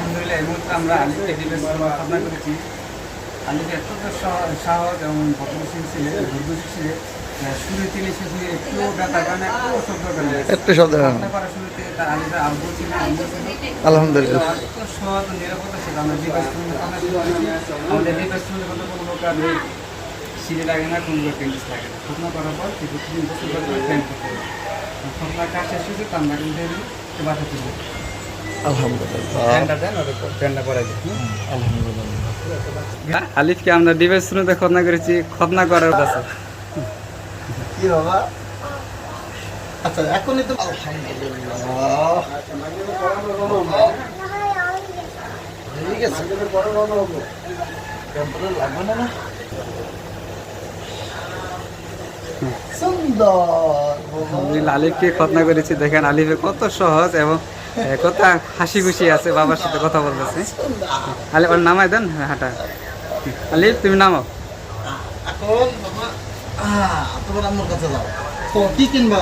আলহামদুলিল্লাহ এই মুহূর্তে আমরা আলিফকে ডিবেট ভাবনা করেছি। আলিফ এতটা সাহস এবং ভদ্রশীল ছিলেন, ধৈর্যশীল ছিলেন। শুরু থেকে শেষে একটু ব্যথা কারণে একটু শব্দ করেন একটু শব্দ করার শুরুতে তার আলিফের আব্বু ছিল, আম্মু ছিল। আলহামদুলিল্লাহ। এত সহজ ও নিরাপত্তা ছিল। আমরা ডিভাইস আমাদের ডিভাইস কোনো প্রকার সিঁড়ি লাগে না, কোনো টেন্ডিস লাগে না। ঘটনা করার পর কিছু 3 বছর পর ট্রেন করতে হবে। ঘটনার কাজ শেষ হয়েছে, তার আমরা কিন্তু বাসা তুলব। আলিফকে আমরা ডিভাইস শুরুতে খতনা করেছি, খতনা করার আছে কি বাবা? আচ্ছা এখনই তো আলহামদুলিল্লাহ ঠিক আছে। লাগবে না সুন্দর। আলিফকে খতনা করেছি। দেখেন আলিফে কত সহজ এবং কত হাসি খুশি আছে, বাবার সাথে কথা বলতেছে। আলিফ ওর নামাই দেন হাঁটা। আলিফ তুমি নামাও। এখন বাবা তোমার আম্মুর কাছে যাও। তো কি কিনবা?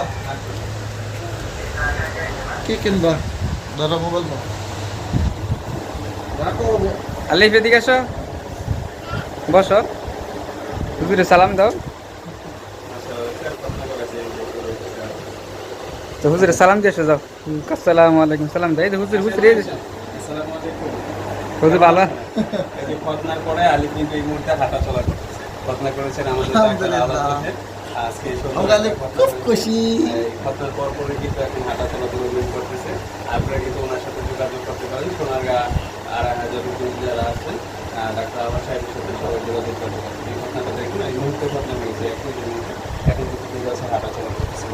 কি কিনবা? দাদা মোবাইল দাও। আলিফ এদিকে আসো, বসো, হুজুরে সালাম দাও। তো হুজুরে সালাম দিয়ে এসো, যাও। আসসালামু আলাইকুম সালাম দাও। এই যে হুজুর এই যে হুজুর ভালো। এই যে খতনার পরে আলিফ কিন্তু এই মুহূর্তে হাঁটা চলা করতেছে। খতনা করেছেন আমাদের আজকে খুব খুশি। খতনার পর পরে কিন্তু এখন হাঁটা চলাচল করতেছে। আপনারা কিন্তু ওনার সাথে যোগাযোগ করতে পারেন। সোনারগাঁ আড়াইহাজার যারা আছেন ডাক্তার আবার সাহেবের সাথে সবাই যোগাযোগ করতে পারেন। এই ঘটনাটা দেখুন, এই মুহূর্তে ঘটনা হয়েছে এখন কিন্তু হাঁটা চলা করতেছে।